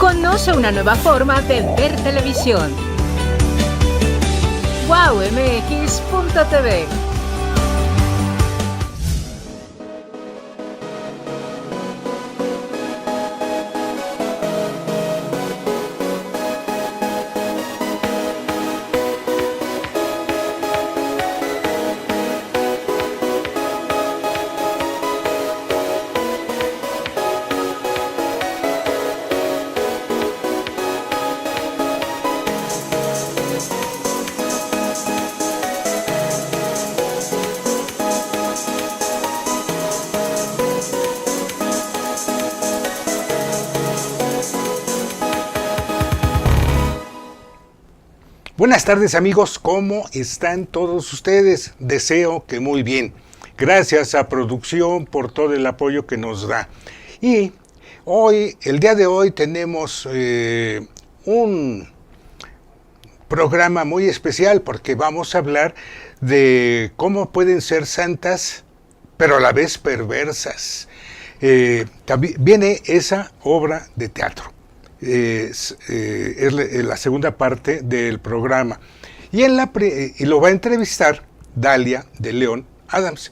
Conoce una nueva forma de ver televisión. wowmx.tv. Buenas tardes amigos, ¿cómo están todos ustedes? Deseo que muy bien. Gracias a producción por todo el apoyo que nos da. Y el día de hoy tenemos un programa muy especial porque vamos a hablar de cómo pueden ser santas, pero a la vez perversas. También viene esa obra de teatro. Es la segunda parte del programa y lo va a entrevistar Dalia de León Adams,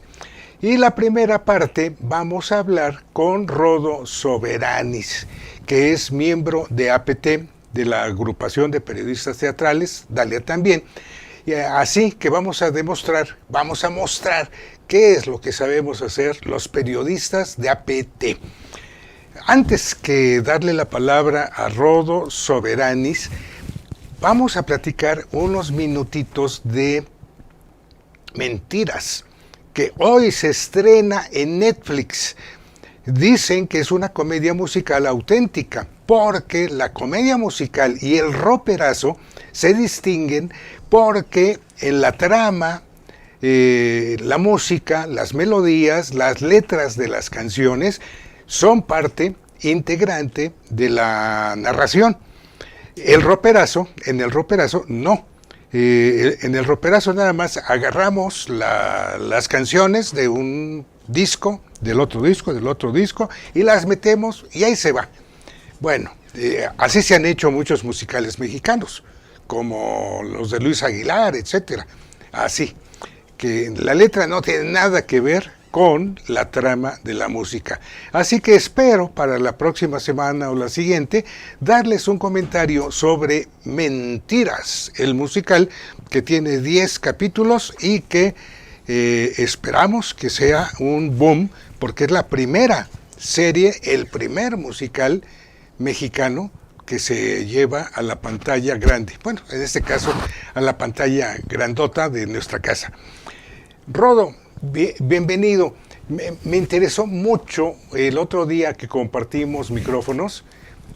y la primera parte vamos a hablar con Rodo Soberanis, que es miembro de APT, de la agrupación de periodistas teatrales, Dalia también, y así que vamos a mostrar qué es lo que sabemos hacer los periodistas de APT. Antes que darle la palabra a Rodo Soberanis, vamos a platicar unos minutitos de Mentiras, que hoy se estrena en Netflix. Dicen que es una comedia musical auténtica, porque la comedia musical y el roperazo se distinguen porque en la trama, la música, las melodías, las letras de las canciones son parte integrante de la narración. En el roperazo no. En el roperazo nada más agarramos las canciones de un disco, del otro disco, y las metemos y ahí se va. Bueno, así se han hecho muchos musicales mexicanos, como los de Luis Aguilar, etcétera. Así, que la letra no tiene nada que ver con la trama de la música. Así que espero para la próxima semana o la siguiente darles un comentario sobre Mentiras, el musical que tiene 10 capítulos y que esperamos que sea un boom, porque es la primera serie, el primer musical mexicano que se lleva a la pantalla grande. Bueno, en este caso a la pantalla grandota de nuestra casa. Rodo, bienvenido. Me interesó mucho el otro día que compartimos micrófonos,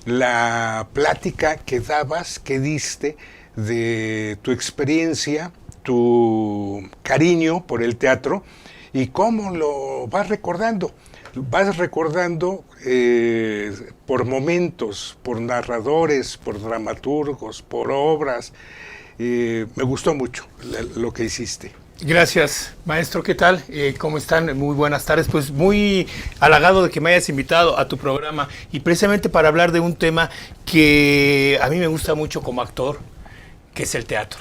la plática que diste de tu experiencia, tu cariño por el teatro y cómo lo vas recordando. Vas recordando por momentos, por narradores, por dramaturgos, por obras. Me gustó mucho lo que hiciste. Gracias, maestro. ¿Qué tal? ¿Cómo están? Muy buenas tardes. Pues muy halagado de que me hayas invitado a tu programa y precisamente para hablar de un tema que a mí me gusta mucho como actor, que es el teatro.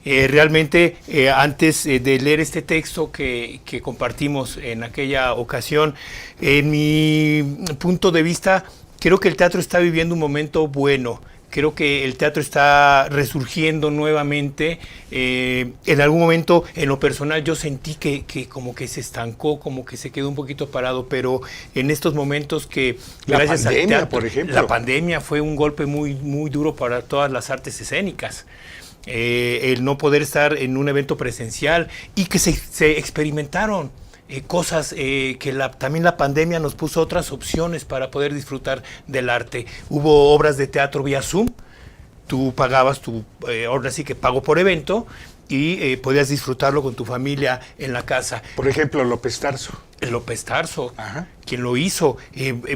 Realmente, antes de leer este texto que compartimos en aquella ocasión, en mi punto de vista, creo que el teatro está viviendo un momento bueno. Creo que el teatro está resurgiendo nuevamente. En algún momento, en lo personal, yo sentí que como que se estancó, como que se quedó un poquito parado, pero en estos momentos que, gracias al teatro, por ejemplo, la pandemia fue un golpe muy, muy duro para todas las artes escénicas. El no poder estar en un evento presencial y que se experimentaron cosas que también la pandemia nos puso otras opciones para poder disfrutar del arte. Hubo obras de teatro vía Zoom, tú pagabas ahora sí que pago por evento y podías disfrutarlo con tu familia en la casa. Por ejemplo, López Tarso. López Tarso, Ajá. Quien lo hizo,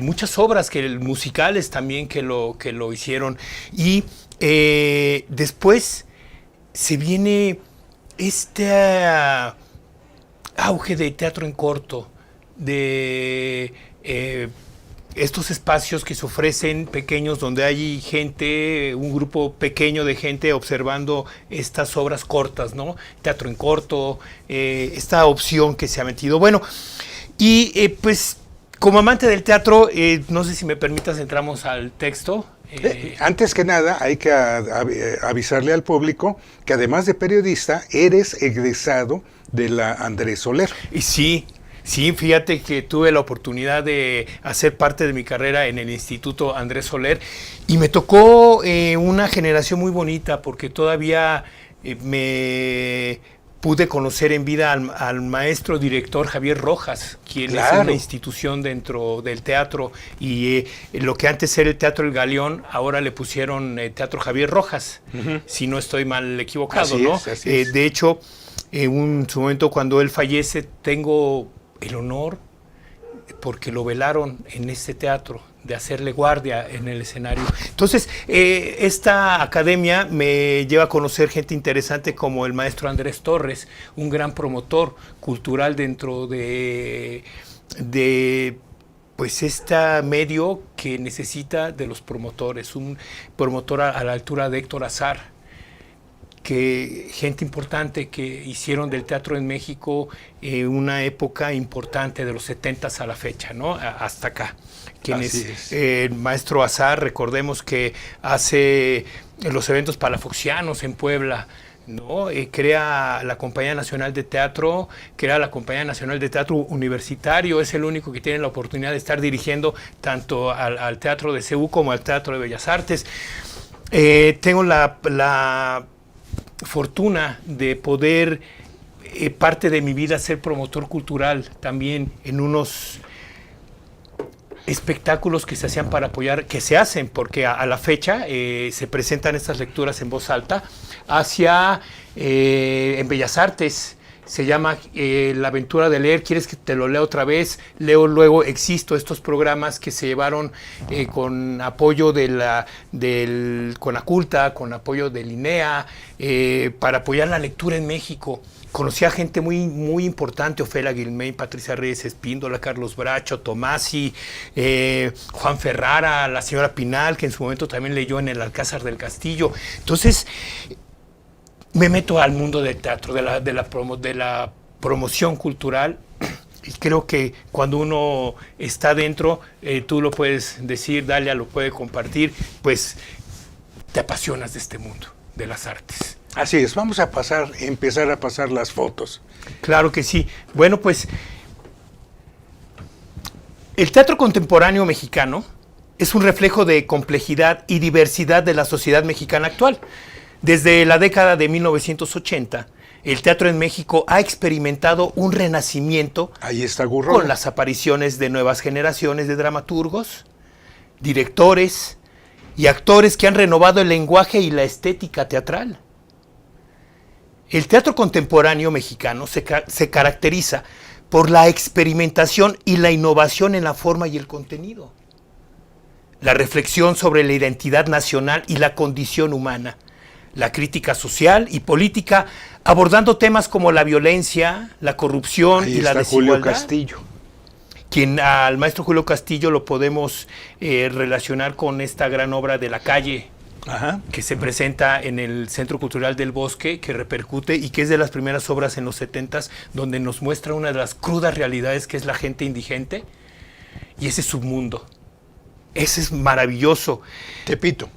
muchas obras musicales también que lo hicieron. Y después se viene este auge de teatro en corto, de estos espacios que se ofrecen pequeños donde hay gente, un grupo pequeño de gente observando estas obras cortas, ¿no? Teatro en corto, esta opción que se ha metido. Bueno, y pues como amante del teatro, no sé si me permitas, entramos al texto. Antes que nada, hay que avisarle al público que además de periodista, eres egresado de la Andrés Soler. Y sí, fíjate que tuve la oportunidad de hacer parte de mi carrera en el Instituto Andrés Soler y me tocó una generación muy bonita porque todavía me pude conocer en vida al maestro director Javier Rojas, quien es una institución dentro del teatro, y lo que antes era el Teatro El Galeón, ahora le pusieron Teatro Javier Rojas, si no estoy mal equivocado, así ¿no? Así es. De hecho, en su momento cuando él fallece, tengo el honor, porque lo velaron en este teatro, de hacerle guardia en el escenario. Entonces, esta academia me lleva a conocer gente interesante como el maestro Andrés Torres, un gran promotor cultural dentro de pues este medio que necesita de los promotores, un promotor a la altura de Héctor Azar, que gente importante que hicieron del teatro en México una época importante de los 70s a la fecha, ¿no? Hasta acá. El maestro Azar, recordemos que hace los eventos palafoxianos en Puebla, ¿no? Crea la Compañía Nacional de Teatro, crea la Compañía Nacional de Teatro Universitario, es el único que tiene la oportunidad de estar dirigiendo tanto al Teatro de CEU como al Teatro de Bellas Artes. Tengo la fortuna de poder, parte de mi vida, ser promotor cultural también en unos espectáculos que se hacían para apoyar, que se hacen, porque a la fecha se presentan estas lecturas en voz alta en Bellas Artes. Se llama La aventura de leer. ¿Quieres que te lo lea otra vez? Leo luego Existo, estos programas que se llevaron con apoyo del Conaculta, con apoyo del INEA, para apoyar la lectura en México. Conocí a gente muy, muy importante: Ofelia Guilmey, Patricia Reyes Espíndola, Carlos Bracho, Tomasi, Juan Ferrara, la señora Pinal, que en su momento también leyó en el Alcázar del Castillo. Entonces, me meto al mundo del teatro, de la promoción cultural, y creo que cuando uno está dentro, tú lo puedes decir, Dalia lo puede compartir, pues te apasionas de este mundo, de las artes. Así es, vamos a empezar a pasar las fotos. Claro que sí. Bueno, pues el teatro contemporáneo mexicano es un reflejo de complejidad y diversidad de la sociedad mexicana actual. Desde la década de 1980, el teatro en México ha experimentado un renacimiento. Ahí está Gurrola. Con las apariciones de nuevas generaciones de dramaturgos, directores y actores que han renovado el lenguaje y la estética teatral. El teatro contemporáneo mexicano se caracteriza por la experimentación y la innovación en la forma y el contenido, la reflexión sobre la identidad nacional y la condición humana, la crítica social y política, abordando temas como la violencia, la corrupción y la desigualdad. Julio Castillo. Al maestro Julio Castillo lo podemos relacionar con esta gran obra de La Calle, que se presenta en el Centro Cultural del Bosque, que repercute y que es de las primeras obras en los 70s, donde nos muestra una de las crudas realidades que es la gente indigente y ese submundo. Ese es maravilloso. Tepito.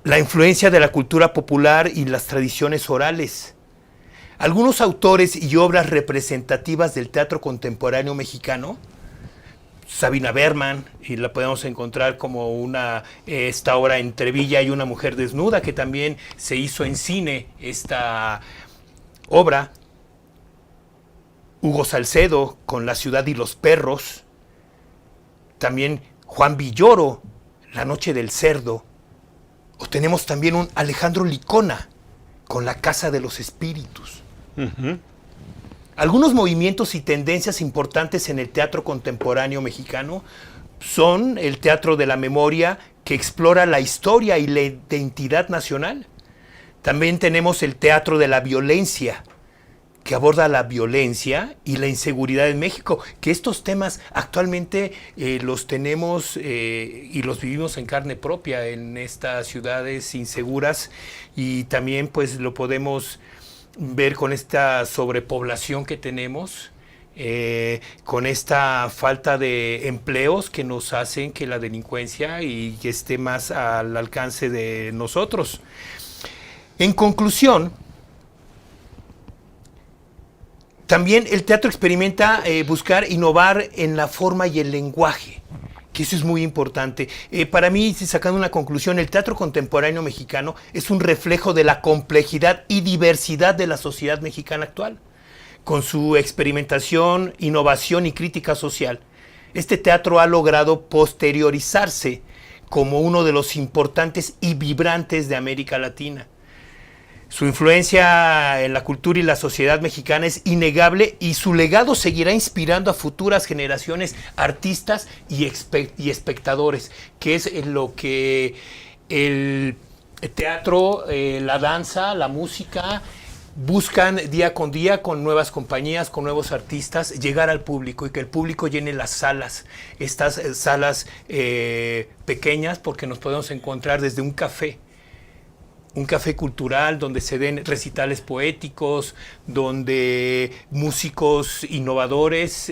La influencia de la cultura popular y las tradiciones orales. Algunos autores y obras representativas del teatro contemporáneo mexicano: Sabina Berman, y la podemos encontrar como esta obra Entre Villa y una mujer desnuda, que también se hizo en cine esta obra. Hugo Salcedo con La ciudad y los perros. También Juan Villoro, La noche del cerdo. O tenemos también un Alejandro Licona con La casa de los espíritus. Algunos movimientos y tendencias importantes en el teatro contemporáneo mexicano son el teatro de la memoria, que explora la historia y la identidad nacional. También tenemos el teatro de la violencia, que aborda la violencia y la inseguridad en México, que estos temas actualmente los tenemos y los vivimos en carne propia en estas ciudades inseguras, y también pues lo podemos ver con esta sobrepoblación que tenemos, con esta falta de empleos que nos hacen que la delincuencia y que esté más al alcance de nosotros. En conclusión, también el teatro experimenta buscar innovar en la forma y el lenguaje, que eso es muy importante. Para mí, sacando una conclusión, el teatro contemporáneo mexicano es un reflejo de la complejidad y diversidad de la sociedad mexicana actual. Con su experimentación, innovación y crítica social, este teatro ha logrado posteriorizarse como uno de los importantes y vibrantes de América Latina. Su influencia en la cultura y la sociedad mexicana es innegable, y su legado seguirá inspirando a futuras generaciones artistas y espectadores, que es lo que el teatro, la danza, la música buscan día con día, con nuevas compañías, con nuevos artistas, llegar al público y que el público llene las salas, estas salas pequeñas, porque nos podemos encontrar desde un café cultural donde se den recitales poéticos, donde músicos innovadores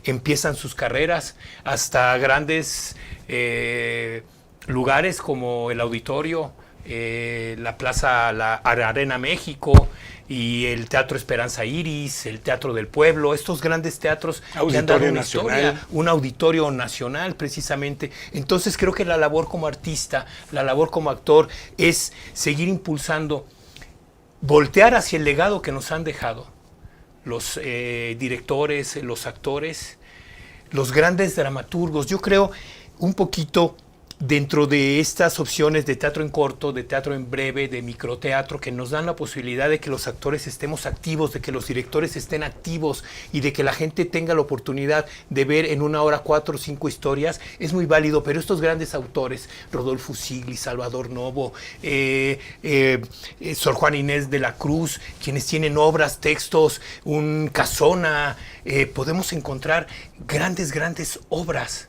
empiezan sus carreras, hasta grandes lugares como el Auditorio, la Plaza, la Arena México y el Teatro Esperanza Iris, el Teatro del Pueblo, estos grandes teatros que han dado una historia, un auditorio nacional precisamente. Entonces creo que la labor como artista, la labor como actor es seguir impulsando, voltear hacia el legado que nos han dejado los directores, los actores, los grandes dramaturgos. Yo creo un poquito dentro de estas opciones de teatro en corto, de teatro en breve, de microteatro, que nos dan la posibilidad de que los actores estemos activos, de que los directores estén activos y de que la gente tenga la oportunidad de ver en una hora 4 o 5 historias, es muy válido. Pero estos grandes autores, Rodolfo Sigli, Salvador Novo, Sor Juana Inés de la Cruz, quienes tienen obras, textos, un Casona, podemos encontrar grandes obras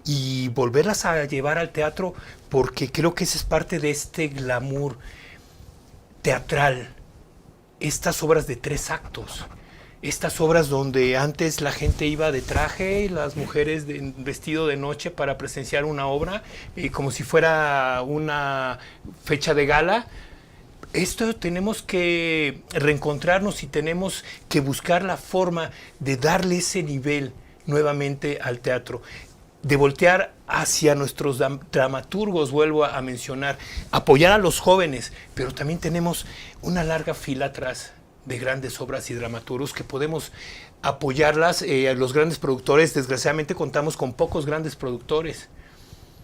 y volverlas a llevar al teatro, porque creo que esa es parte de este glamour teatral. Estas obras de 3 actos, estas obras donde antes la gente iba de traje y las mujeres vestido de noche para presenciar una obra, como si fuera una fecha de gala. Esto tenemos que reencontrarnos y tenemos que buscar la forma de darle ese nivel nuevamente al teatro, de voltear hacia nuestros dramaturgos, vuelvo a mencionar, apoyar a los jóvenes, pero también tenemos una larga fila atrás de grandes obras y dramaturgos que podemos apoyarlas. Los grandes productores, desgraciadamente contamos con pocos grandes productores.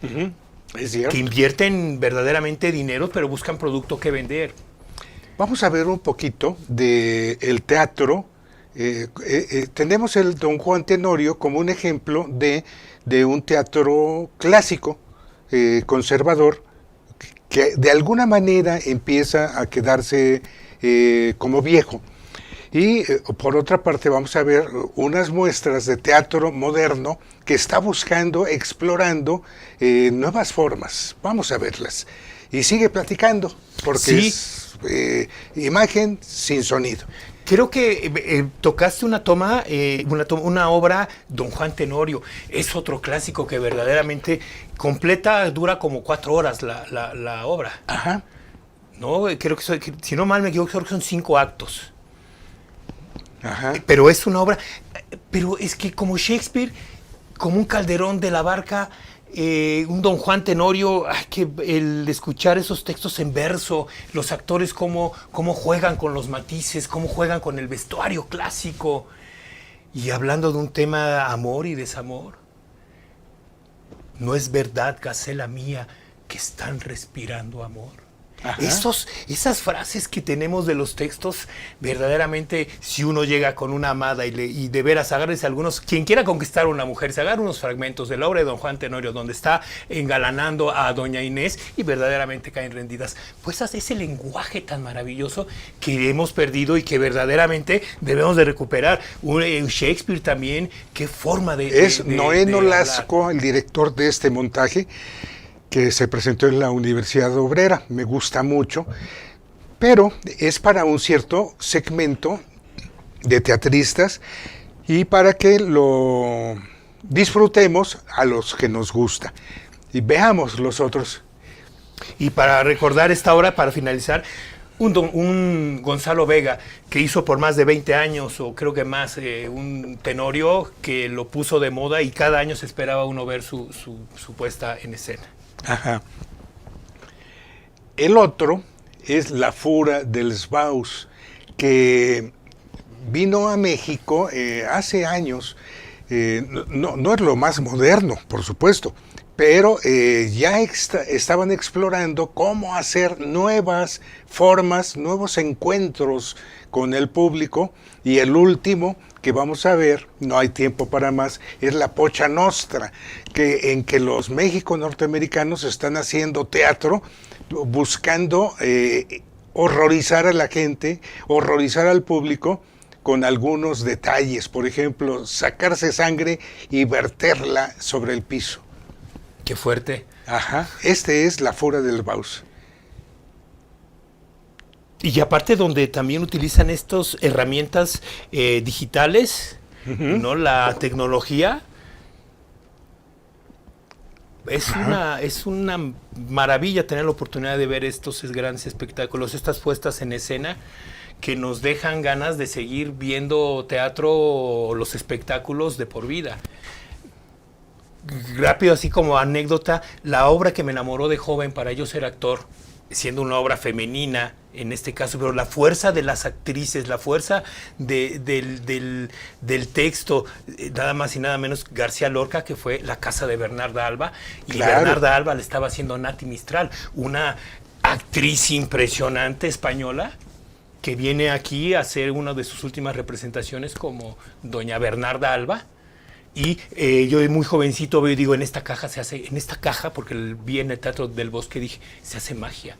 Uh-huh. Es cierto. Que invierten verdaderamente dinero, pero buscan producto que vender. Vamos a ver un poquito del teatro. Tenemos el Don Juan Tenorio como un ejemplo de un teatro clásico, conservador, que de alguna manera empieza a quedarse como viejo. Y por otra parte vamos a ver unas muestras de teatro moderno que está buscando, explorando nuevas formas. Vamos a verlas. Y sigue platicando, porque sí, es imagen sin sonido. Creo que tocaste una obra, Don Juan Tenorio. Es otro clásico que verdaderamente completa, dura como 4 horas la obra. Ajá. No, creo que si no mal me equivoco, creo que son 5 actos. Ajá. Pero es una obra, pero es que como Shakespeare, como un Calderón de la Barca, un Don Juan Tenorio, que el escuchar esos textos en verso, los actores cómo juegan con los matices, cómo juegan con el vestuario clásico, y hablando de un tema amor y desamor. No es verdad, gacela mía, que están respirando amor. Ajá. Esas frases que tenemos de los textos, verdaderamente, si uno llega con una amada y de veras agárrese algunos, quien quiera conquistar a una mujer, se agarra unos fragmentos de la obra de don Juan Tenorio, donde está engalanando a doña Inés y verdaderamente caen rendidas. Pues ese lenguaje tan maravilloso que hemos perdido y que verdaderamente debemos de recuperar. Shakespeare también, qué forma de Noé Nolasco, el director de este montaje, que se presentó en la Universidad Obrera. Me gusta mucho, pero es para un cierto segmento de teatristas y para que lo disfrutemos a los que nos gusta y veamos los otros. Y para recordar esta obra, para finalizar, un Gonzalo Vega que hizo por más de 20 años, o creo que más, un Tenorio que lo puso de moda y cada año se esperaba uno ver su puesta en escena. Ajá. El otro es La Fura dels Baus, que vino a México hace años. No es lo más moderno, por supuesto, pero ya estaban explorando cómo hacer nuevas formas, nuevos encuentros con el público, y el último que vamos a ver, no hay tiempo para más, es La Pocha Nostra, en que los México-norteamericanos están haciendo teatro buscando horrorizar a la gente, horrorizar al público con algunos detalles, por ejemplo, sacarse sangre y verterla sobre el piso. Qué fuerte. Ajá, este es La Fura del Baus. Y aparte donde también utilizan estas herramientas digitales, ¿no? La tecnología. Es una maravilla tener la oportunidad de ver estos grandes espectáculos, estas puestas en escena que nos dejan ganas de seguir viendo teatro o los espectáculos de por vida. Rápido, así como anécdota, la obra que me enamoró de joven para yo ser actor, siendo una obra femenina en este caso, pero la fuerza de las actrices, la fuerza del texto, nada más y nada menos García Lorca, que fue La Casa de Bernarda Alba, y claro, Bernarda Alba le estaba haciendo Nati Mistral, una actriz impresionante española, que viene aquí a hacer una de sus últimas representaciones como doña Bernarda Alba. Y yo muy jovencito veo y digo, en esta caja, porque vi en el Teatro del Bosque, dije, se hace magia.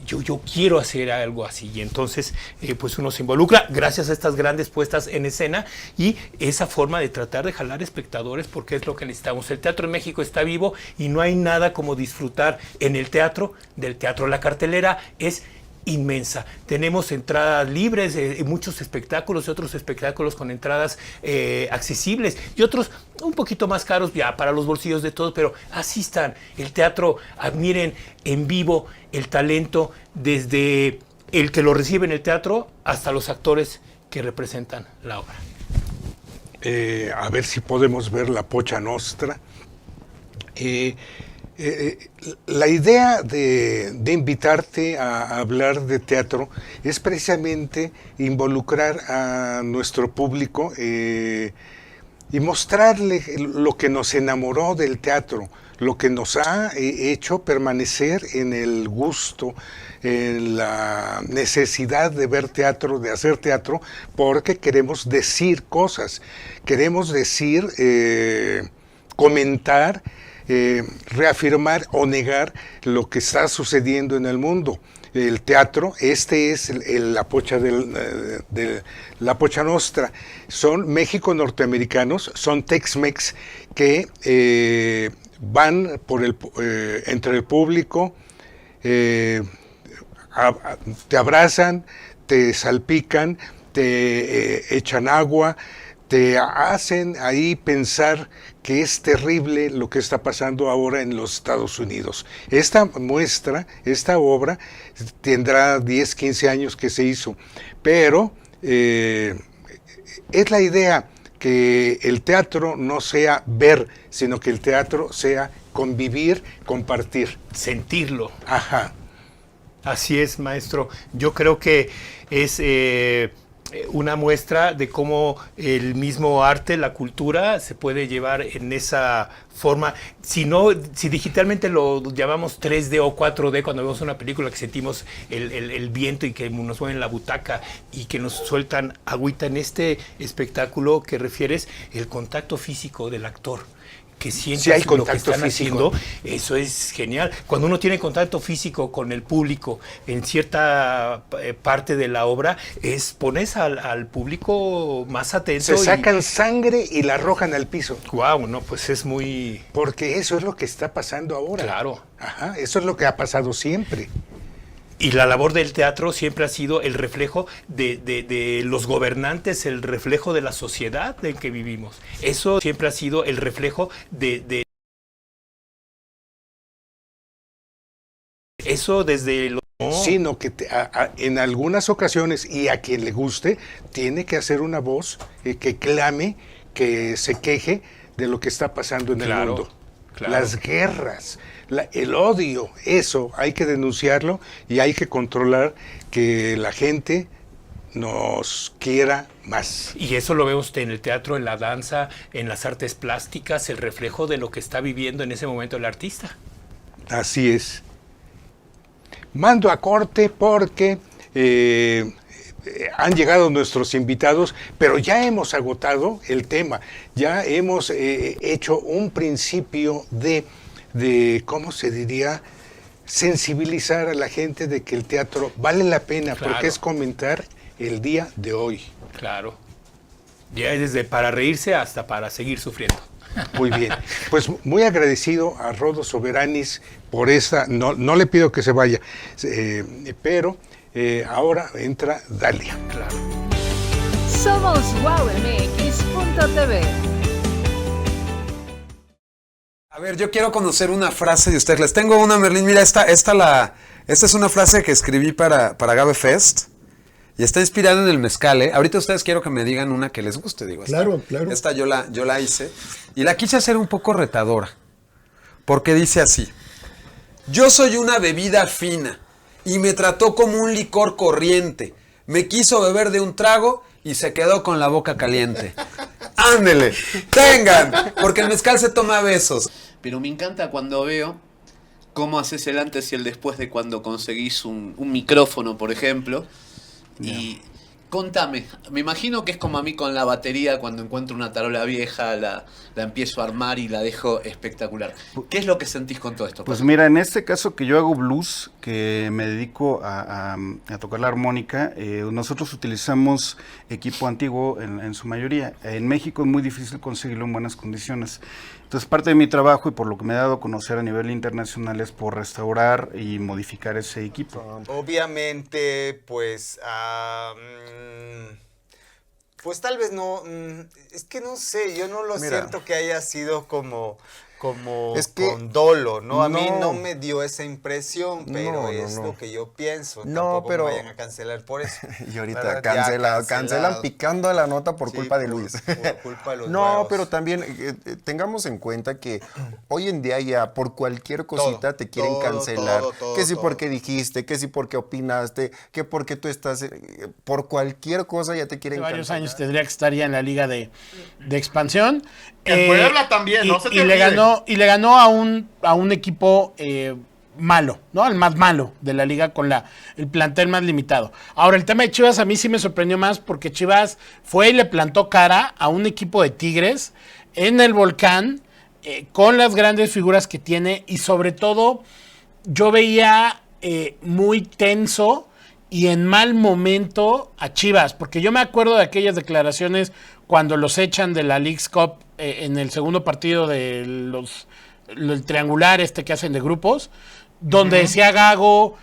Yo quiero hacer algo así. Y entonces, pues uno se involucra gracias a estas grandes puestas en escena y esa forma de tratar de jalar espectadores, porque es lo que necesitamos. El teatro en México está vivo y no hay nada como disfrutar en el teatro del teatro. La cartelera es inmensa. Tenemos entradas libres, muchos espectáculos y otros espectáculos con entradas accesibles y otros un poquito más caros ya para los bolsillos de todos, pero asistan. El teatro, admiren en vivo el talento desde el que lo recibe en el teatro hasta los actores que representan la obra. A ver si podemos ver La Pocha Nostra. La idea de invitarte a hablar de teatro es precisamente involucrar a nuestro público y mostrarle lo que nos enamoró del teatro, lo que nos ha hecho permanecer en el gusto, en la necesidad de ver teatro, de hacer teatro, porque queremos decir cosas, queremos decir, comentar, reafirmar o negar lo que está sucediendo en el mundo. El teatro, este es la Pocha La Pocha Nostra. Son México-norteamerinos, son Tex-Mex que van entre el público, te abrazan, te salpican, te echan agua, te hacen ahí pensar que es terrible lo que está pasando ahora en los Estados Unidos. Esta muestra, esta obra, tendrá 10, 15 años que se hizo, pero es la idea que el teatro no sea ver, sino que el teatro sea convivir, compartir. Sentirlo. Ajá. Así es, maestro. Yo creo que es una muestra de cómo el mismo arte, la cultura, se puede llevar en esa forma. Si digitalmente lo llamamos 3D o 4D, cuando vemos una película que sentimos el viento y que nos mueven la butaca y que nos sueltan agüita, en este espectáculo que refieres, el contacto físico del actor, que sientas Sí, hay lo que contacto están físico. haciendo, eso es genial. Cuando uno tiene contacto físico con el público en cierta parte de la obra, pones al público más atento. Se sacan sangre y la arrojan al piso. Wow, no, pues es muy... Porque eso es lo que está pasando ahora. Claro. Ajá, eso es lo que ha pasado siempre. Y la labor del teatro siempre ha sido el reflejo de los gobernantes, el reflejo de la sociedad en que vivimos. Eso siempre ha sido el reflejo de eso desde los... Sino que en algunas ocasiones, y a quien le guste, tiene que hacer una voz que clame, que se queje de lo que está pasando en el mundo. Claro. Las guerras, el odio, eso hay que denunciarlo y hay que controlar que la gente nos quiera más. Y eso lo vemos en el teatro, en la danza, en las artes plásticas, el reflejo de lo que está viviendo en ese momento el artista. Así es. Mando a corte porque han llegado nuestros invitados, pero ya hemos agotado el tema, ya hemos hecho un principio de, ¿cómo se diría?, sensibilizar a la gente de que el teatro vale la pena, Claro. porque es comentar el día de hoy. Claro. Ya desde para reírse hasta para seguir sufriendo. Muy bien, pues muy agradecido a Rodo Soberanis por esta, no le pido que se vaya, pero ahora entra Dalia. Claro. Somos wowmx.tv. A ver, yo quiero conocer una frase de ustedes. Les tengo una, Merlín. Mira, esta es una frase que escribí para Agave Fest. Y está inspirada en el mezcal, ¿eh? Ahorita ustedes quiero que me digan una que les guste, digo. Claro, claro. Esta yo la hice. Y la quise hacer un poco retadora. Porque dice así. Yo soy una bebida fina. Y me trató como un licor corriente. Me quiso beber de un trago y se quedó con la boca caliente. ¡Ándele! ¡Tengan! Porque el mezcal se toma a besos. Pero me encanta cuando veo cómo haces el antes y el después de cuando conseguís un micrófono, por ejemplo. Y contame, me imagino que es como a mí con la batería, cuando encuentro una tarola vieja, la empiezo a armar y la dejo espectacular. ¿Qué es lo que sentís con todo esto? Pues mira, en este caso que yo hago blues, que me dedico a tocar la armónica, nosotros utilizamos equipo antiguo en su mayoría. En México es muy difícil conseguirlo en buenas condiciones. Entonces parte de mi trabajo y por lo que me he dado a conocer a nivel internacional es por restaurar y modificar ese equipo. Obviamente, pues, pues tal vez no, es que no sé, yo no lo siento que haya sido como Es que con dolo, ¿no? A mí no. no me dio esa impresión, pero No, es no. lo que yo pienso. No, Tampoco pero- me vayan a cancelar por eso. Y ahorita ¿Verdad? Ya cancelan cancelado. picando la nota por Sí, culpa de por- Luis. por culpa de los No, huevos. pero también tengamos en cuenta que hoy en día ya por cualquier cosita Todo, te quieren todo, cancelar. todo, que si todo. porque dijiste, que si porque opinaste, que porque tú estás... por cualquier cosa ya te quieren Hace varios cancelar. años tendría que estar ya en la liga de expansión. En Puebla también, no se te y le olvide. ganó a un equipo malo, ¿no? El más malo de la liga con el plantel más limitado. Ahora, el tema de Chivas a mí sí me sorprendió más porque Chivas fue y le plantó cara a un equipo de Tigres en el Volcán, con las grandes figuras que tiene y sobre todo yo veía muy tenso y en mal momento a Chivas, porque yo me acuerdo de aquellas declaraciones cuando los echan de la Leagues Cup en el segundo partido de el triangular que hacen de grupos, donde decía Gago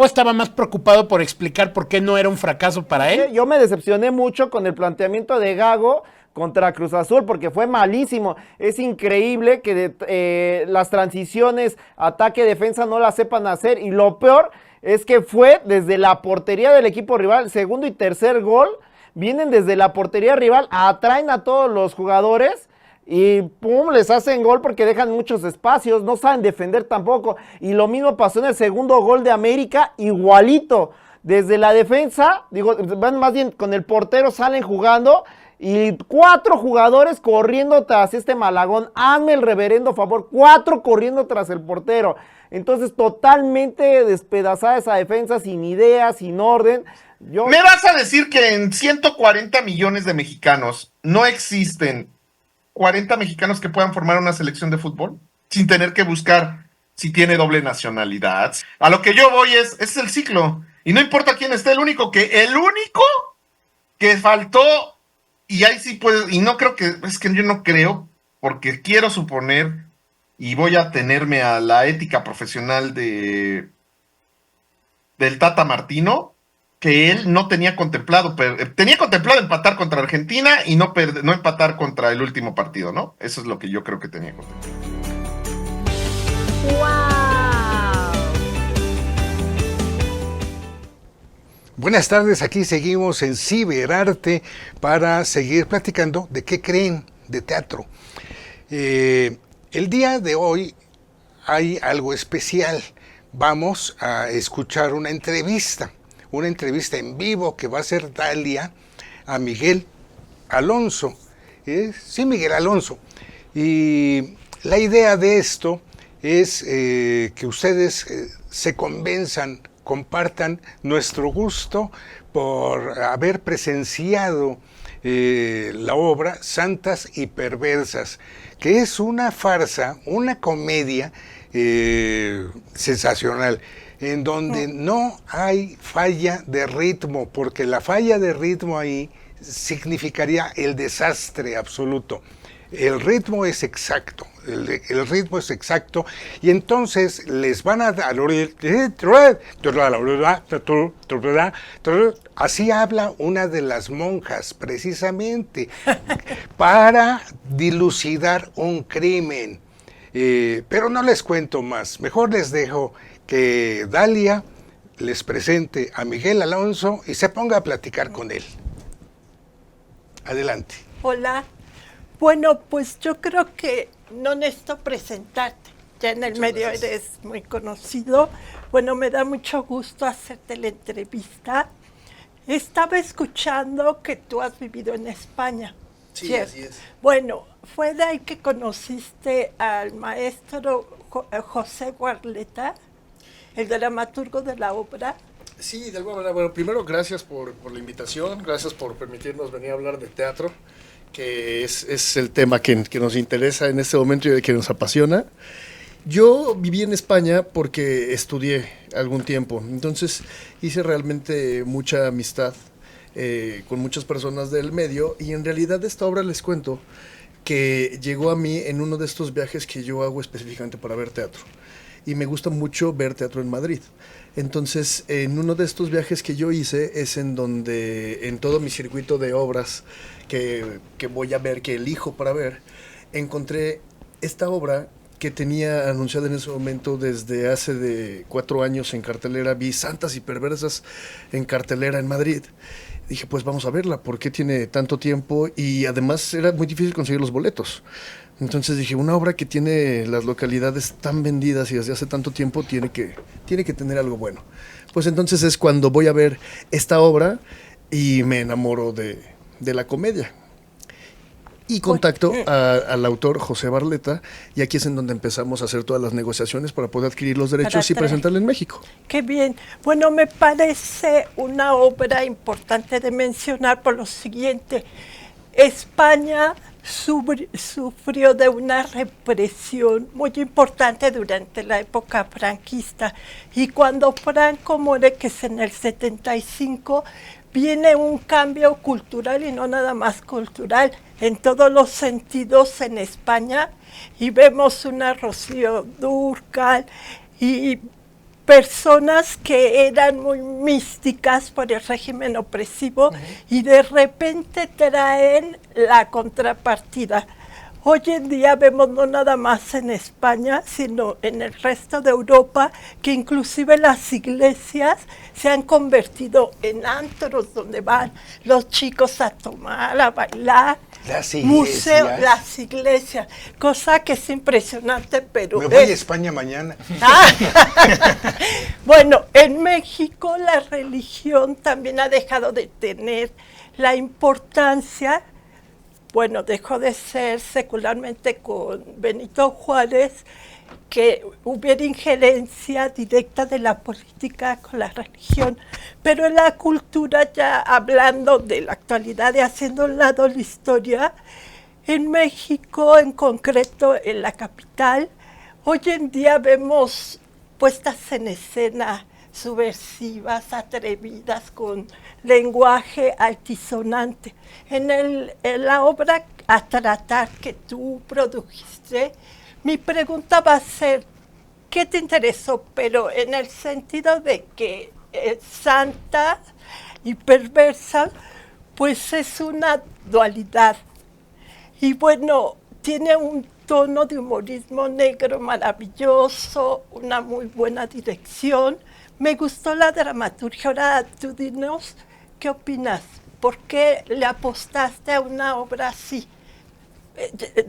estaba más preocupado por explicar por qué no era un fracaso para él. Yo me decepcioné mucho con el planteamiento de Gago contra Cruz Azul porque fue malísimo. Es increíble que las transiciones, ataque, defensa no las sepan hacer y lo peor es que fue desde la portería del equipo rival, segundo y tercer gol, vienen desde la portería rival, atraen a todos los jugadores y pum, les hacen gol porque dejan muchos espacios, no saben defender tampoco. Y lo mismo pasó en el segundo gol de América, igualito. desde la defensa, van más bien con el portero, salen jugando y 4 jugadores corriendo tras este Malagón. Hazme el reverendo favor, 4 corriendo tras el portero. Entonces, totalmente despedazada esa defensa, sin ideas, sin orden. ¿Me vas a decir que en 140 millones de mexicanos no existen 40 mexicanos que puedan formar una selección de fútbol sin tener que buscar si tiene doble nacionalidad? A lo que yo voy es el ciclo. Y no importa quién esté, el único que faltó, y ahí sí puede, y no creo que, es que yo no creo, porque quiero suponer, y voy a tenerme a la ética profesional del Tata Martino, que él no tenía contemplado, tenía contemplado empatar contra Argentina y no empatar contra el último partido, ¿no? Eso es lo que yo creo que tenía contemplado. ¡Wow! Buenas tardes, aquí seguimos en Ciberarte para seguir platicando de qué creen de teatro. El día de hoy hay algo especial. Vamos a escuchar una entrevista en vivo que va a hacer Dalia a Miguel Alonso. Sí, Miguel Alonso. Y la idea de esto es que ustedes se convenzan, compartan nuestro gusto por haber presenciado la obra Santas y Perversas, que es una farsa, una comedia sensacional, en donde no hay falla de ritmo, porque la falla de ritmo ahí significaría el desastre absoluto. El ritmo es exacto, el ritmo es exacto, y entonces les van a dar, así habla una de las monjas, precisamente, para dilucidar un crimen. Pero no les cuento más, mejor les dejo que Dalia les presente a Miguel Alonso y se ponga a platicar con él. Adelante. Hola. Bueno, pues yo creo que no necesito presentarte. Ya en el medio eres muy conocido. Bueno, me da mucho gusto hacerte la entrevista. Estaba escuchando que tú has vivido en España. Sí, ¿cierto? así es. Bueno, fue de ahí que conociste al maestro José Guarleta, el dramaturgo de la obra. Sí, de alguna manera. Bueno, primero gracias por la invitación, gracias por permitirnos venir a hablar de teatro, que es el tema que nos interesa en este momento y que nos apasiona. Yo viví en España porque estudié algún tiempo, entonces hice realmente mucha amistad con muchas personas del medio, y en realidad esta obra, les cuento, que llegó a mí en uno de estos viajes que yo hago específicamente para ver teatro. Y me gusta mucho ver teatro en Madrid. Entonces, en uno de estos viajes que yo hice es en donde, en todo mi circuito de obras que voy a ver, que elijo para ver, encontré esta obra que tenía anunciada en ese momento desde hace de 4 años en cartelera. Vi Santas y Perversas en cartelera en Madrid. Dije, pues vamos a verla, ¿por qué tiene tanto tiempo? Y además era muy difícil conseguir los boletos. Entonces dije, una obra que tiene las localidades tan vendidas y desde hace tanto tiempo tiene que tener algo bueno. Pues entonces es cuando voy a ver esta obra y me enamoro de la comedia. Y contacto al autor José Barleta, y aquí es en donde empezamos a hacer todas las negociaciones para poder adquirir los derechos y presentarla en México. Qué bien. Bueno, me parece una obra importante de mencionar por lo siguiente. España sufrió de una represión muy importante durante la época franquista, y cuando Franco muere, que es en el 75, viene un cambio cultural, y no nada más cultural, en todos los sentidos en España, y vemos una Rocío Dúrcal y personas que eran muy místicas por el régimen opresivo, y de repente traen la contrapartida. Hoy en día vemos no nada más en España, sino en el resto de Europa, que inclusive las iglesias se han convertido en antros donde van los chicos a tomar, a bailar. museo, las iglesias, cosa que es impresionante, pero... Me voy a España mañana. Bueno, en México la religión también ha dejado de tener la importancia, bueno, dejó de ser secularmente con Benito Juárez, que hubiera injerencia directa de la política con la religión, pero en la cultura, ya hablando de la actualidad y haciendo a un lado la historia, en México, en concreto en la capital, hoy en día vemos puestas en escena subversivas, atrevidas, con lenguaje altisonante. En la obra A Tratar que tú produjiste, mi pregunta va a ser, ¿qué te interesó? Pero en el sentido de que santa y perversa, pues es una dualidad. Y bueno, tiene un tono de humorismo negro maravilloso, una muy buena dirección. Me gustó la dramaturgia. Ahora tú dinos, ¿qué opinas? ¿Por qué le apostaste a una obra así?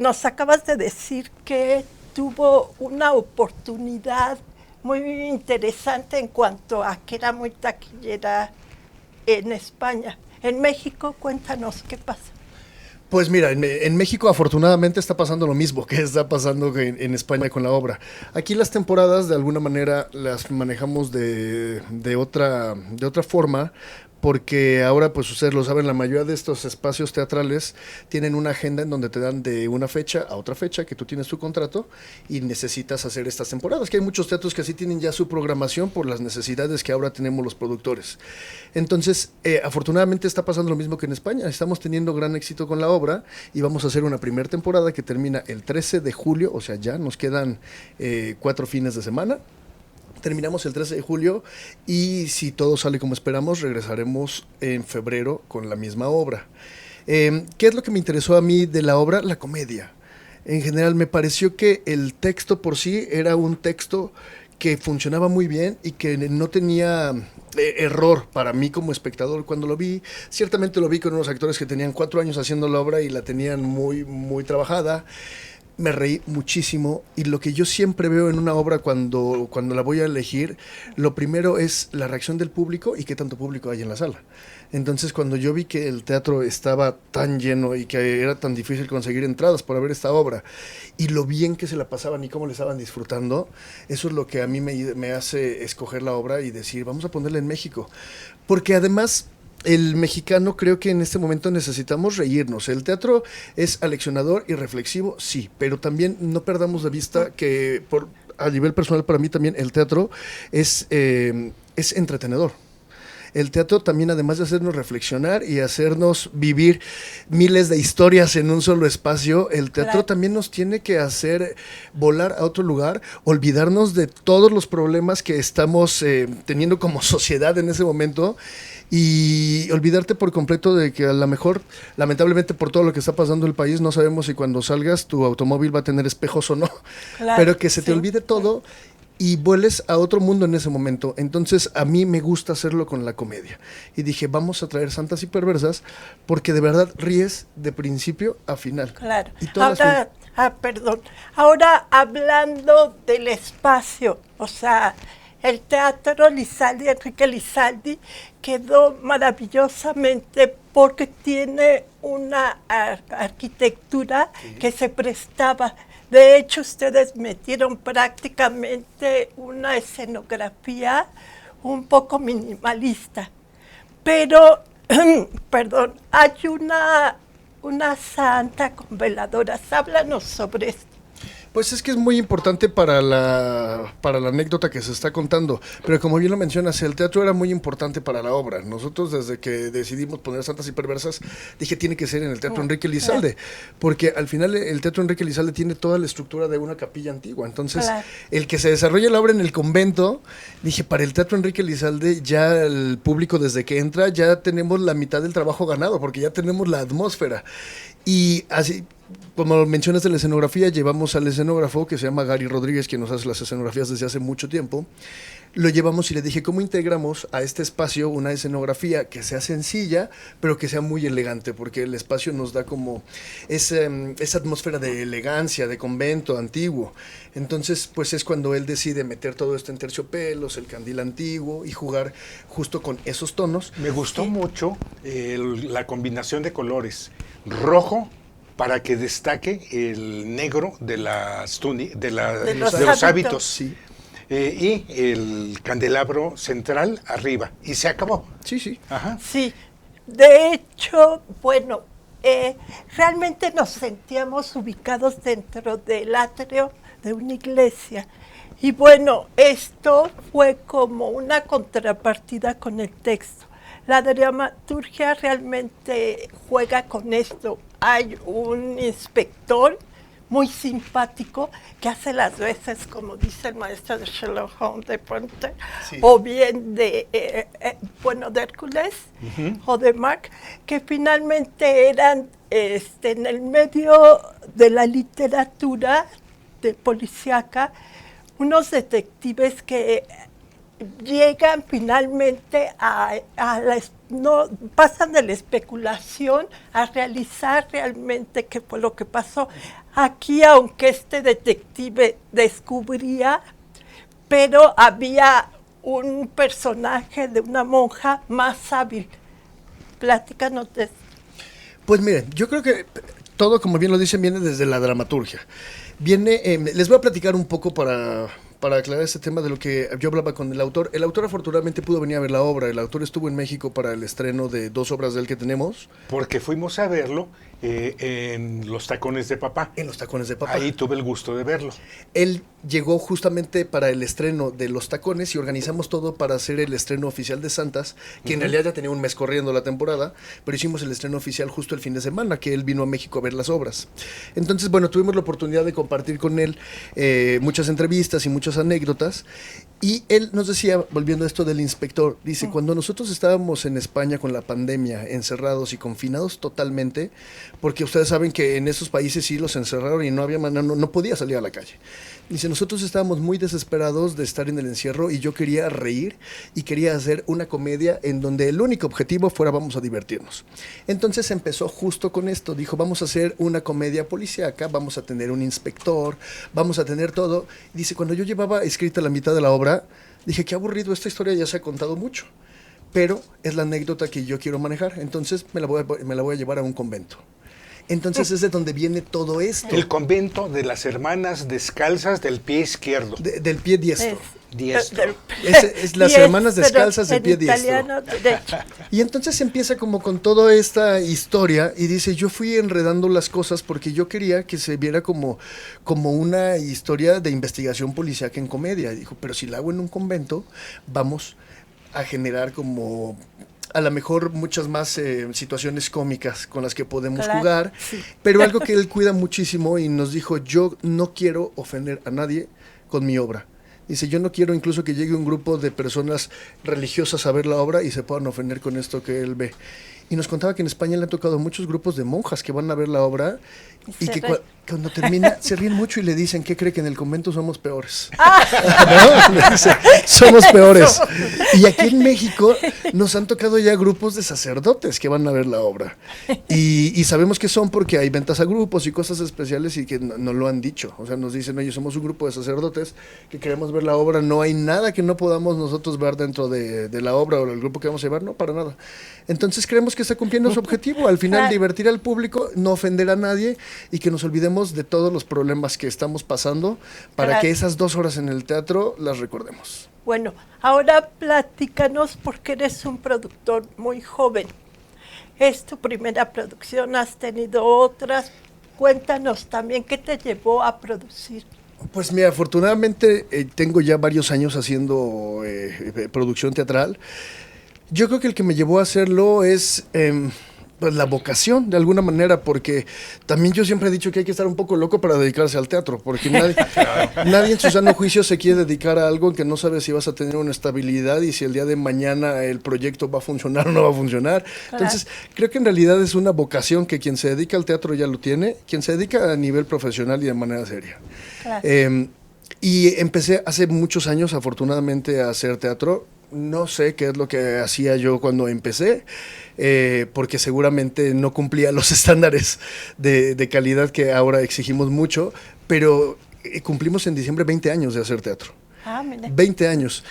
Nos acabas de decir que tuvo una oportunidad muy interesante en cuanto a que era muy taquillera en España. En México, cuéntanos qué pasa. Pues mira, en México afortunadamente está pasando lo mismo que está pasando en España con la obra. Aquí las temporadas de alguna manera las manejamos de otra forma, porque ahora, pues ustedes lo saben, la mayoría de estos espacios teatrales tienen una agenda en donde te dan de una fecha a otra fecha, que tú tienes tu contrato y necesitas hacer estas temporadas, que hay muchos teatros que así tienen ya su programación por las necesidades que ahora tenemos los productores. Entonces, afortunadamente está pasando lo mismo que en España, estamos teniendo gran éxito con la obra y vamos a hacer una primera temporada que termina el 13 de julio, o sea, ya nos quedan 4 fines de semana. Terminamos el 13 de julio y si todo sale como esperamos, regresaremos en febrero con la misma obra. ¿Qué es lo que me interesó a mí de la obra? La comedia. En general me pareció que el texto por sí era un texto que funcionaba muy bien y que no tenía error para mí como espectador cuando lo vi. Ciertamente lo vi con unos actores que tenían 4 años haciendo la obra y la tenían muy, muy trabajada. Me reí muchísimo y lo que yo siempre veo en una obra cuando la voy a elegir, lo primero es la reacción del público y qué tanto público hay en la sala. Entonces cuando yo vi que el teatro estaba tan lleno y que era tan difícil conseguir entradas para ver esta obra y lo bien que se la pasaban y cómo le estaban disfrutando, eso es lo que a mí me hace escoger la obra y decir, vamos a ponerla en México. Porque además el mexicano creo que en este momento necesitamos reírnos. El teatro es aleccionador y reflexivo, sí, pero también no perdamos de vista que a nivel personal para mí también el teatro es entretenedor. El teatro también, además de hacernos reflexionar y hacernos vivir miles de historias en un solo espacio, el teatro también nos tiene que hacer volar a otro lugar, olvidarnos de todos los problemas que estamos teniendo como sociedad en ese momento y olvidarte por completo de que a lo mejor, lamentablemente por todo lo que está pasando en el país, no sabemos si cuando salgas tu automóvil va a tener espejos o no, pero que se te olvide todo y vueles a otro mundo en ese momento. Entonces a mí me gusta hacerlo con la comedia y dije, vamos a traer Santas y Perversas porque de verdad ríes de principio a final. Claro. Y ahora, perdón, ahora hablando del espacio, o sea, el Teatro Lizaldi, Enrique Lizaldi, quedó maravillosamente porque tiene una arquitectura que se prestaba. De hecho, ustedes metieron prácticamente una escenografía un poco minimalista. Pero, perdón, hay una santa con veladoras. Háblanos sobre esto. Pues es que es muy importante para la anécdota que se está contando, pero como bien lo mencionas, el teatro era muy importante para la obra. Nosotros desde que decidimos poner Santas y Perversas, dije tiene que ser en el Teatro Enrique Lizalde, porque al final el Teatro Enrique Lizalde tiene toda la estructura de una capilla antigua. Entonces, el que se desarrolle la obra en el convento, dije para el Teatro Enrique Lizalde ya el público desde que entra ya tenemos la mitad del trabajo ganado, porque ya tenemos la atmósfera. Y así como mencionas de la escenografía, llevamos al escenógrafo que se llama Gary Rodríguez, que nos hace las escenografías desde hace mucho tiempo. Lo llevamos y le dije, ¿cómo integramos a este espacio una escenografía que sea sencilla, pero que sea muy elegante? Porque el espacio nos da como esa atmósfera de elegancia, de convento antiguo. Entonces, pues es cuando él decide meter todo esto en terciopelos, el candil antiguo y jugar justo con esos tonos. Me gustó mucho la combinación de colores. Rojo, para que destaque el negro de los hábitos. Sí. Y el candelabro central arriba. Y se acabó. Sí, sí. Ajá. Sí, de hecho, bueno, realmente nos sentíamos ubicados dentro del atrio de una iglesia. Y bueno, esto fue como una contrapartida con el texto. La dramaturgia realmente juega con esto. Hay un inspector muy simpático que hace las veces, como dice el maestro de Sherlock Holmes de Ponte, sí, o bien de Hércules, o de Mark, que finalmente eran en el medio de la literatura de policíaca, unos detectives que llegan finalmente no pasan de la especulación a realizar realmente qué fue lo que pasó. Aquí, aunque este detective descubría, pero había un personaje de una monja más hábil. Platícanos de eso. Pues miren, yo creo que todo, como bien lo dicen, viene desde la dramaturgia. Les voy a platicar un poco para aclarar este tema de lo que yo hablaba con el autor. El autor afortunadamente pudo venir a ver la obra. El autor estuvo en México para el estreno de 2 obras de él que tenemos. Porque fuimos a verlo en Los Tacones de Papá. En Los Tacones de Papá. Ahí tuve el gusto de verlo. Él llegó justamente para el estreno de Los Tacones y organizamos todo para hacer el estreno oficial de Santas, que en realidad ya tenía un mes corriendo la temporada, pero hicimos el estreno oficial justo el fin de semana, que él vino a México a ver las obras. Entonces, bueno, tuvimos la oportunidad de compartir con él muchas entrevistas y muchas anécdotas. Y él nos decía, volviendo a esto del inspector, dice, cuando nosotros estábamos en España con la pandemia, encerrados y confinados totalmente, porque ustedes saben que en esos países sí los encerraron y no había manera, no podía salir a la calle. Dice, nosotros estábamos muy desesperados de estar en el encierro y yo quería reír y quería hacer una comedia en donde el único objetivo fuera vamos a divertirnos. Entonces empezó justo con esto, dijo, vamos a hacer una comedia policíaca, vamos a tener un inspector, vamos a tener todo. Dice, cuando yo llevaba escrita la mitad de la obra, dije, qué aburrido, esta historia ya se ha contado mucho, pero es la anécdota que yo quiero manejar, entonces me la voy a llevar a un convento. Entonces es de donde viene todo esto. El convento de las hermanas descalzas del pie izquierdo. Del pie diestro. Diestro. Es las hermanas descalzas del pie diestro. Y entonces empieza como con toda esta historia y dice, yo fui enredando las cosas porque yo quería que se viera como una historia de investigación policíaca en comedia. Y dijo, pero si la hago en un convento, vamos a generar como a lo mejor muchas más situaciones cómicas con las que podemos jugar, sí. Pero algo que él cuida muchísimo y nos dijo, yo no quiero ofender a nadie con mi obra. Dice, yo no quiero incluso que llegue un grupo de personas religiosas a ver la obra y se puedan ofender con esto que él ve. Y nos contaba que en España le han tocado muchos grupos de monjas que van a ver la obra y que cuando termina se ríen mucho y le dicen, ¿qué cree? Que en el convento somos peores. ¿No? Dice, somos peores. Y aquí en México nos han tocado ya grupos de sacerdotes que van a ver la obra. Y sabemos que son porque hay ventas a grupos y cosas especiales y que no lo han dicho. O sea, nos dicen, oye, somos un grupo de sacerdotes que queremos ver la obra. No hay nada que no podamos nosotros ver dentro de la obra o el grupo que vamos a llevar. No, para nada. Entonces creemos que está cumpliendo su objetivo. Al final, divertir al público, no ofender a nadie y que nos olvidemos de todos los problemas que estamos pasando para que esas 2 horas en el teatro las recordemos. Bueno, ahora platícanos porque eres un productor muy joven. Es tu primera producción, has tenido otras. Cuéntanos también qué te llevó a producir. Pues mira, afortunadamente tengo ya varios años haciendo producción teatral. Yo creo que el que me llevó a hacerlo es pues la vocación de alguna manera, porque también yo siempre he dicho que hay que estar un poco loco para dedicarse al teatro, porque nadie en su sano juicio se quiere dedicar a algo en que no sabe si vas a tener una estabilidad y si el día de mañana el proyecto va a funcionar o no va a funcionar. Entonces, creo que en realidad es una vocación que quien se dedica al teatro ya lo tiene, quien se dedica a nivel profesional y de manera seria. Y empecé hace muchos años, afortunadamente, a hacer teatro. No sé qué es lo que hacía yo cuando empecé, porque seguramente no cumplía los estándares de calidad que ahora exigimos mucho, pero cumplimos en diciembre 20 años de hacer teatro. 20 años.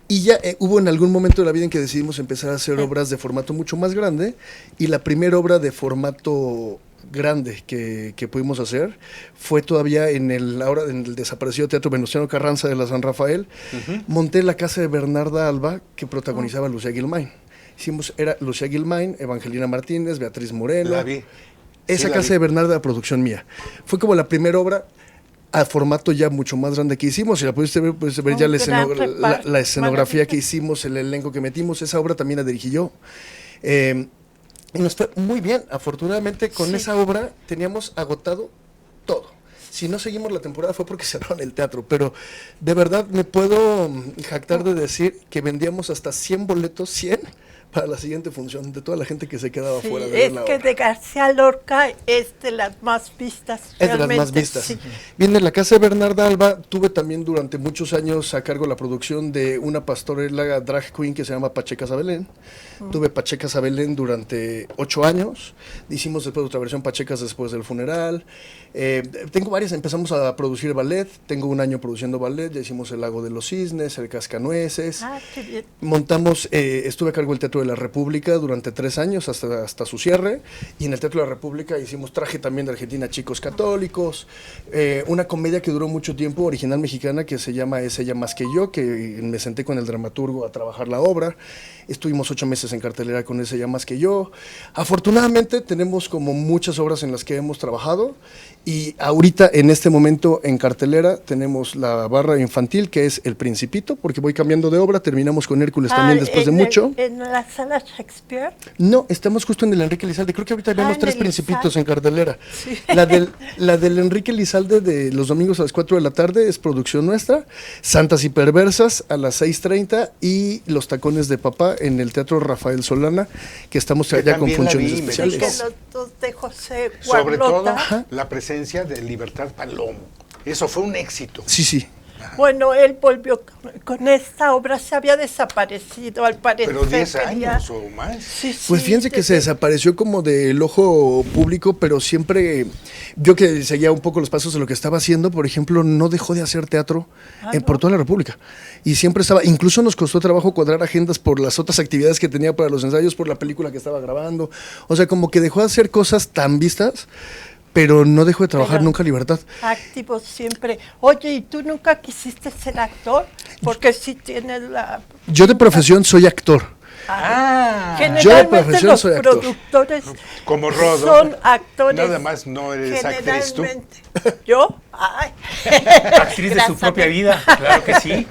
Y ya hubo en algún momento de la vida en que decidimos empezar a hacer obras de formato mucho más grande, y la primera obra de formato grande que pudimos hacer fue todavía en el desaparecido Teatro Venustiano Carranza de la San Rafael. Monté la casa de Bernarda Alba, que protagonizaba Lucía Guilmain. Era Lucía Guilmain, Evangelina Martínez, Beatriz Moreno. La vi. Esa casa de Bernarda, la producción mía. Fue como la primera obra a formato ya mucho más grande que hicimos. Si la pudiste ver ya la escenografía que hicimos, el elenco que metimos. Esa obra también la dirigí yo. Y nos fue muy bien. Afortunadamente, con esa obra teníamos agotado todo. Si no seguimos la temporada fue porque cerraron el teatro, pero de verdad me puedo jactar de decir que vendíamos hasta 100 boletos, 100, para la siguiente función, de toda la gente que se quedaba fuera de ver la obra. Es que de García Lorca es de las más vistas. Es de las más vistas. Sí. Bien, en la casa de Bernarda Alba tuve también durante muchos años a cargo la producción de una pastorela drag queen que se llama Pacheca Sabelén. Tuve Pacheca Sabelén durante 8 años. Hicimos después otra versión Pachecas después del funeral. Tengo varias, empezamos a producir ballet. Tengo un año produciendo ballet. Ya hicimos El Lago de los Cisnes, El Cascanueces. Qué bien. Montamos, estuve a cargo del Teatro de la República durante 3 años hasta su cierre, y en el Teatro de la República hicimos Traje también de Argentina, Chicos Católicos, una comedia que duró mucho tiempo, original mexicana, que se llama Es ella más que yo, que me senté con el dramaturgo a trabajar la obra. Estuvimos 8 meses en cartelera con Es ella más que yo. Afortunadamente tenemos como muchas obras en las que hemos trabajado, y ahorita en este momento en cartelera tenemos la barra infantil, que es El Principito, porque voy cambiando de obra. Terminamos con Hércules también después de mucho. ¿En la sala Shakespeare? No, estamos justo en el Enrique Lizalde. Creo que ahorita vemos 3 Principitos en cartelera. Sí. La del Enrique Lizalde de los domingos a las 4 de la tarde es producción nuestra. Santas y Perversas a las 6:30, y Los Tacones de Papá en el Teatro Rafael Solana, que estamos ya con funciones especiales. Los dos de José Sobre todo Guarlota. la presencia de Libertad Palomo. Eso fue un éxito. Sí. Bueno, él volvió con esta obra, se había desaparecido al parecer. Pero 10 años o más. Sí, Pues fíjense que se desapareció como del ojo público, pero siempre, yo que seguía un poco los pasos de lo que estaba haciendo, por ejemplo, no dejó de hacer teatro por toda la República. Y siempre estaba, incluso nos costó trabajo cuadrar agendas por las otras actividades que tenía para los ensayos, por la película que estaba grabando. O sea, como que dejó de hacer cosas tan vistas, pero no dejó de trabajar nunca Libertad. Activo siempre. Oye, ¿y tú nunca quisiste ser actor? Porque sí tienes la... Yo de profesión soy actor. Generalmente yo de profesión los soy actor. productores como Rodo, son actores. Nada más no eres actriz tú. ¿Yo? Ay. Actriz de su propia vida, claro que sí.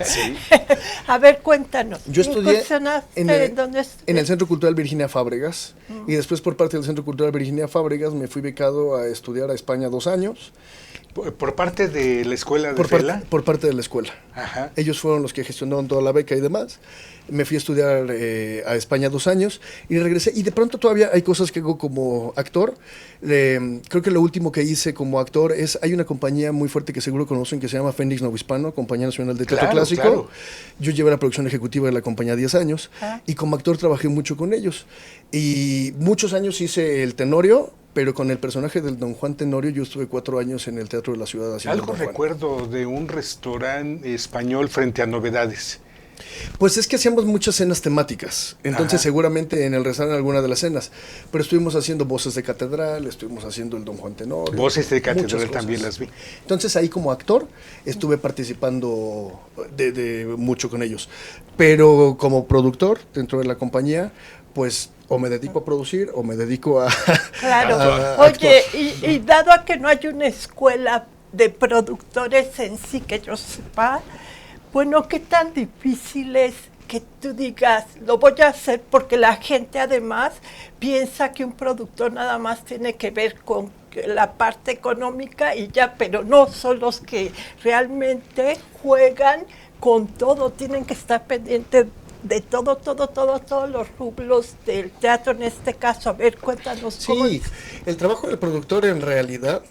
A ver, cuéntanos. Yo estudié en el Centro Cultural Virginia Fábregas, y después por parte del Centro Cultural Virginia Fábregas me fui becado a estudiar a España 2 años. ¿Por parte de la escuela de Fela? Por parte de la escuela. Ajá. Ellos fueron los que gestionaron toda la beca y demás. Me fui a estudiar a España 2 años y regresé. Y de pronto todavía hay cosas que hago como actor. Creo que lo último que hice como actor hay una compañía muy fuerte que seguro conocen que se llama Fénix Novohispano, Compañía Nacional de Teatro Clásico. Claro. Yo llevé la producción ejecutiva de la compañía 10 años y como actor trabajé mucho con ellos. Y muchos años hice el Tenorio, pero con el personaje del Don Juan Tenorio yo estuve 4 años en el Teatro de la Ciudad haciendo Algo Don Juan. recuerdo de un restaurante español frente a Novedades. Pues es que hacíamos muchas cenas temáticas, entonces seguramente en el restaurante alguna de las cenas, pero estuvimos haciendo Voces de Catedral, estuvimos haciendo el Don Juan Tenorio. Voces de Catedral también las vi. Entonces ahí como actor estuve participando de mucho con ellos, pero como productor dentro de la compañía, pues o me dedico a producir o me dedico a... Claro, oye, y dado a que no hay una escuela de productores en sí que yo sepa, bueno, ¿qué tan difícil es que tú digas, lo voy a hacer porque la gente además piensa que un productor nada más tiene que ver con la parte económica y ya, pero no, son los que realmente juegan con todo, tienen que estar pendientes de todos los rublos del teatro en este caso. A ver, cuéntanos cómo. Sí, el trabajo del productor en realidad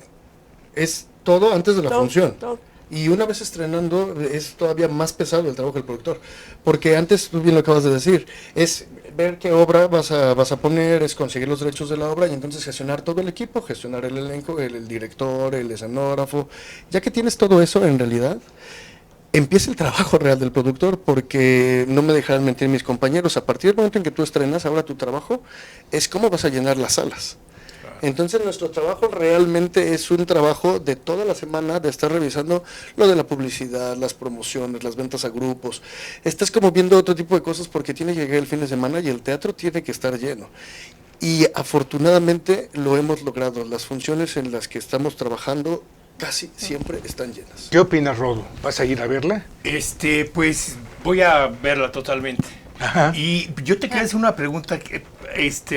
es todo antes de la función. Todo. Y una vez estrenando es todavía más pesado el trabajo del productor. Porque antes, tú bien lo acabas de decir, es ver qué obra vas a poner, es conseguir los derechos de la obra y entonces gestionar todo el equipo, gestionar el elenco, el director, el escenógrafo. Ya que tienes todo eso, en realidad, empieza el trabajo real del productor, porque no me dejarán mentir mis compañeros, a partir del momento en que tú estrenas, ahora tu trabajo es cómo vas a llenar las salas. Entonces nuestro trabajo realmente es un trabajo de toda la semana, de estar revisando lo de la publicidad, las promociones, las ventas a grupos. Estás como viendo otro tipo de cosas porque tiene que llegar el fin de semana y el teatro tiene que estar lleno. Y afortunadamente lo hemos logrado. Las funciones en las que estamos trabajando casi siempre están llenas. ¿Qué opinas, Rodo? ¿Vas a ir a verla? Pues voy a verla totalmente. Ajá. Y yo te quería hacer una pregunta,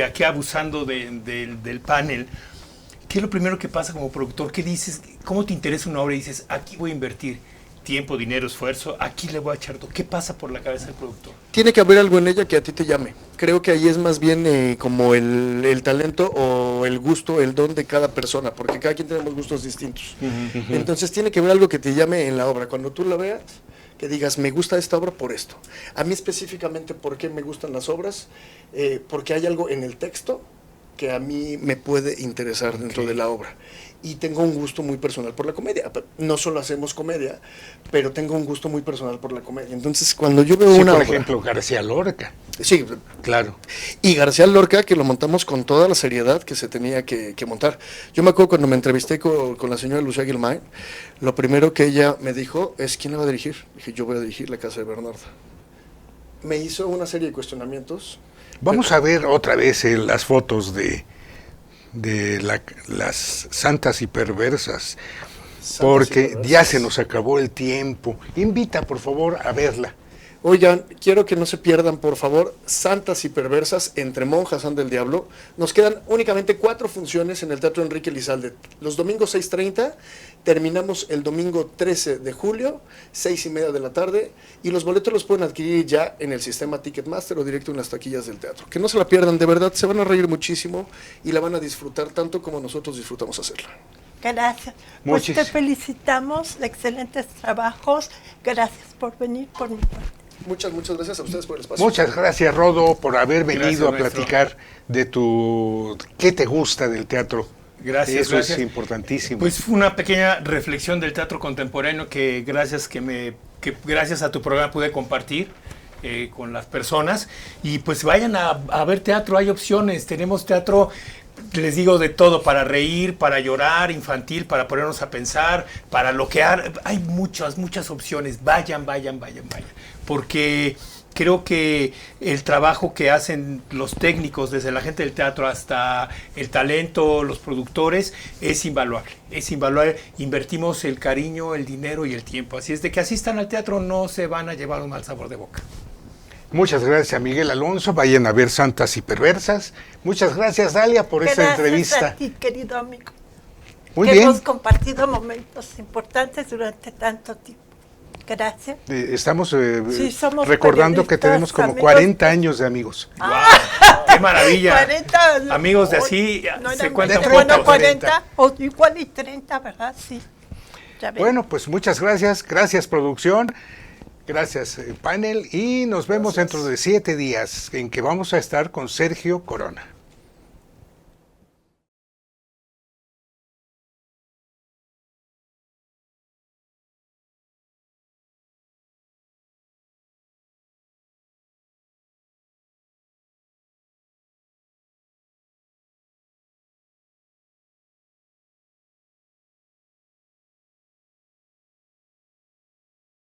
aquí abusando del panel. ¿Qué es lo primero que pasa como productor? ¿Qué dices? ¿Cómo te interesa una obra y dices, aquí voy a invertir tiempo, dinero, esfuerzo, aquí le voy a echar todo? ¿Qué pasa por la cabeza del productor? Tiene que haber algo en ella que a ti te llame. Creo que ahí es más bien como el talento o el gusto, el don de cada persona, porque cada quien tenemos gustos distintos. Entonces tiene que haber algo que te llame en la obra. Cuando tú la veas, que digas, me gusta esta obra por esto. A mí específicamente, ¿por qué me gustan las obras? Porque hay algo en el texto que a mí me puede interesar dentro de la obra. Y tengo un gusto muy personal por la comedia. No solo hacemos comedia, pero tengo un gusto muy personal por la comedia. Entonces, cuando yo veo una por obra... ejemplo, García Lorca. Sí, claro. Y García Lorca, que lo montamos con toda la seriedad que se tenía que montar. Yo me acuerdo cuando me entrevisté con la señora Lucía Guilmain, lo primero que ella me dijo es, ¿quién la va a dirigir? Dije, yo voy a dirigir La Casa de Bernarda. Me hizo una serie de cuestionamientos. Vamos a ver otra vez las fotos de las santas y perversas, porque ya se nos acabó el tiempo. Invita, por favor, a verla. Oigan, quiero que no se pierdan, por favor, Santas y Perversas, Entre Monjas Anda el Diablo. Nos quedan únicamente 4 funciones en el Teatro Enrique Elizalde. Los domingos 6:30, terminamos el domingo 13 de julio, 6:30 de la tarde, y los boletos los pueden adquirir ya en el sistema Ticketmaster o directo en las taquillas del teatro. Que no se la pierdan, de verdad, se van a reír muchísimo y la van a disfrutar tanto como nosotros disfrutamos hacerla. Gracias. Pues te felicitamos, excelentes trabajos. Gracias por venir por mi parte. Muchas gracias a ustedes por el espacio. Muchas gracias, Rodo, por haber venido a maestro. platicar de qué te gusta del teatro. Gracias. Eso es importantísimo. Pues fue una pequeña reflexión del teatro contemporáneo que gracias a tu programa pude compartir con las personas. Y pues vayan a ver teatro, hay opciones. Tenemos teatro, les digo, de todo, para reír, para llorar, infantil, para ponernos a pensar, para loquear. Hay muchas opciones. Vayan. Porque creo que el trabajo que hacen los técnicos, desde la gente del teatro hasta el talento, los productores, es invaluable. Invertimos el cariño, el dinero y el tiempo. Así es de que asistan al teatro, no se van a llevar un mal sabor de boca. Muchas gracias a Miguel Alonso. Vayan a ver Santas y Perversas. Muchas gracias, Dalia, por esta entrevista. Gracias a ti, querido amigo. Muy que bien. hemos compartido momentos importantes durante tanto tiempo. Gracias. Estamos somos recordando que tenemos como 40 años de amigos. ¡Wow! ¡Qué maravilla! 40, amigos de así se cuentan bueno, pocos. 40 o igual y 30, ¿verdad? Sí. Bueno, pues muchas gracias. Gracias, producción. Gracias, panel. Y nos vemos dentro de 7 días en que vamos a estar con Sergio Corona.